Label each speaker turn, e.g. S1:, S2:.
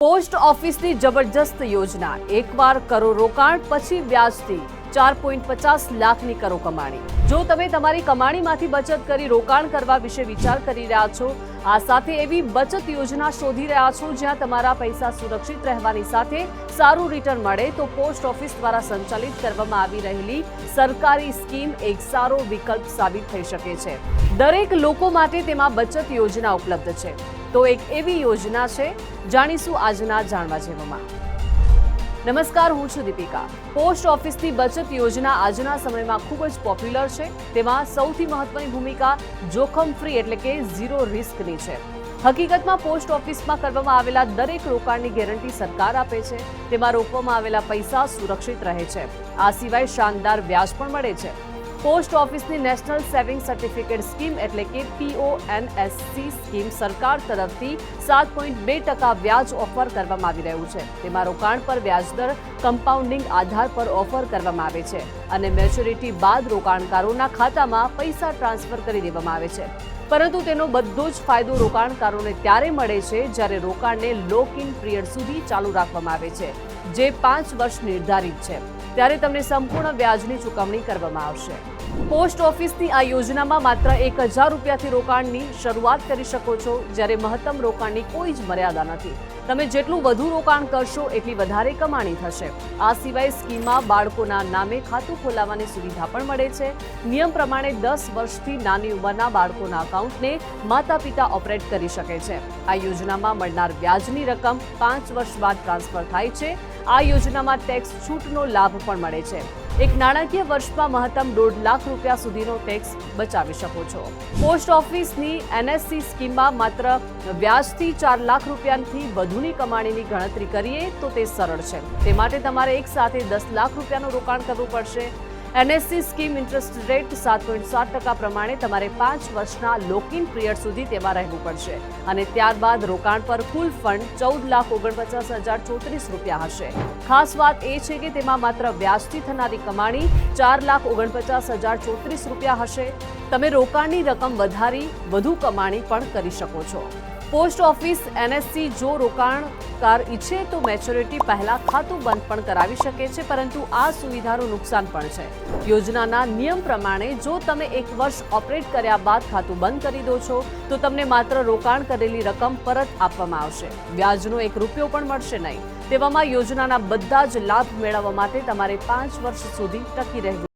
S1: Post ઓફિસની જબરજસ્ત યોજના એકવાર કરો રોકાણ પછી વ્યાજથી 4.50 લાખની કરો કમાણી। જો તમે તમારી કમાણીમાંથી બચત કરી રોકાણ કરવા વિશે વિચાર કરી રહ્યા છો, આ સાથે એવી બચત યોજના શોધી રહ્યા છો જ્યાં તમારા પૈસા સુરક્ષિત રહેવાની સાથે સારું રિટર્ન મળે, તો પોસ્ટ ઓફિસ દ્વારા સંચાલિત કરવામાં આવી રહેલી સરકારી સ્કીમ એક સારો વિકલ્પ સાબિત થઈ શકે છે। દરેક લોકો માટે તેમાં બચત યોજના ઉપલબ્ધ છે, તો એક એવી યોજના છે, જાણીશું આજના જાણવા જેવામાં। નમસ્કાર, હું છું દીપિકા। પોસ્ટ ઓફિસની બચત યોજના આજના સમયમાં ખૂબ જ પોપ્યુલર છે। તેમાં સૌથી મહત્વની ભૂમિકા જોખમ ફ્રી એટલે કે ઝીરો રિસ્કની છે। હકીકતમાં પોસ્ટ ઓફિસમાં કરવામાં આવેલા દરેક રોકાણની ગેરંટી સરકાર આપે છે। તેમાં રોકવામાં આવેલા પૈસા સુરક્ષિત રહે છે। આ સિવાય શાનદાર વ્યાજ પણ મળે છે। પોસ્ટ ઓફિસની નેશનલ સેવિંગ સર્ટિફિકેટ સ્કીમ એટલે કે PONSC સ્કીમ સરકાર તરફથી 7.2% વ્યાજ ઓફર કરવામાં આવી રહ્યું છે। તેમાં રોકાણ પર વ્યાજદર કમ્પાઉન્ડિંગ આધાર પર ઓફર કરવામાં આવે છે અને મેચ્યોરિટી બાદ રોકાણકારોના ખાતામાં પૈસા ટ્રાન્સફર કરી દેવામાં આવે છે। પરંતુ તેનો બધો જ ફાયદો રોકાણકારોને ત્યારે મળે છે જ્યારે રોકાણને લોક ઇન પિરિયડ સુધી ચાલુ રાખવામાં આવે છે, જે 5 વર્ષ નિર્ધારિત છે। ત્યારે તમને સંપૂર્ણ વ્યાજની ચૂકવણી કરવામાં આવશે। પોસ્ટ ઓફિસની આ યોજનામાં માત્ર 1000 રૂપિયાથી રોકાણની શરૂઆત કરી શકો છો, જ્યારે મહત્તમ રોકાણની કોઈ જ મર્યાદા નથી। તમે જેટલું વધુ રોકાણ કરશો એટલી વધારે કમાણી થશે। આ સિવાય સ્કીમમાં બાળકોના નામે ખાતું ખોલાવવાની સુવિધા પણ મળે છે। નિયમ પ્રમાણે 10 વર્ષથી નાની ઉંમરના બાળકોના અકાઉન્ટને માતા પિતા ઓપરેટ કરી શકે છે। આ યોજનામાં મળનાર વ્યાજની રકમ 5 વર્ષ બાદ ટ્રાન્સફર થાય છે। આ યોજનામાં ટેક્સ છૂટનો લાભ પણ મળે છે। એક નાણાકીય વર્ષમાં મહત્તમ 1.5 લાખ રૂપિયા સુધીનો ટેક્સ બચાવી શકો છો। પોસ્ટ ઓફિસની NSC સ્કીમમાં માત્ર વ્યાજથી 4 લાખ રૂપિયાથી વધુની કમાણીની ગણતરી કરીએ તો તે સરળ છે। તે માટે તમારે એક સાથે 10 લાખ રૂપિયાનું રોકાણ કરવું પડશે। NSC સ્કીમ ઇન્ટરેસ્ટ રેટ 7.7% પ્રમાણે તમારે 5 વર્ષના લોક ઇન પિરિયડ સુધી તેમાં રહેવું પડશે અને ત્યારબાદ રોકાણ પર કુલ ફંડ 14,49,034 રૂપિયા હશે। ખાસ વાત એ છે કે તેમાં માત્ર વ્યાજથી થનારી કમાણી 4,49,034 રૂપિયા હશે। તમે રોકાણની રકમ વધારી વધુ કમાણી પણ કરી શકો છો। પોસ્ટ ઓફિસ NSC જો રોકાણકાર ઈચ્છે તો મેચ્યોરિટી પહેલા ખાતું બંધ પણ કરાવી શકે છે, પરંતુ આ સુવિધાનું નુકસાન પણ છે। યોજનાના નિયમ પ્રમાણે જો તમે 1 વર્ષ ઓપરેટ કર્યા બાદ ખાતું બંધ કરી દો છો તો તમને માત્ર રોકાણ કરેલી રકમ પરત આપવામાં આવશે। વ્યાજનો 1 રૂપિયો પણ મળશે નહીં। તેવામાં યોજનાના બધા જ લાભ મેળવવા માટે તમારે 5 વર્ષ સુધી ટકી રહેવું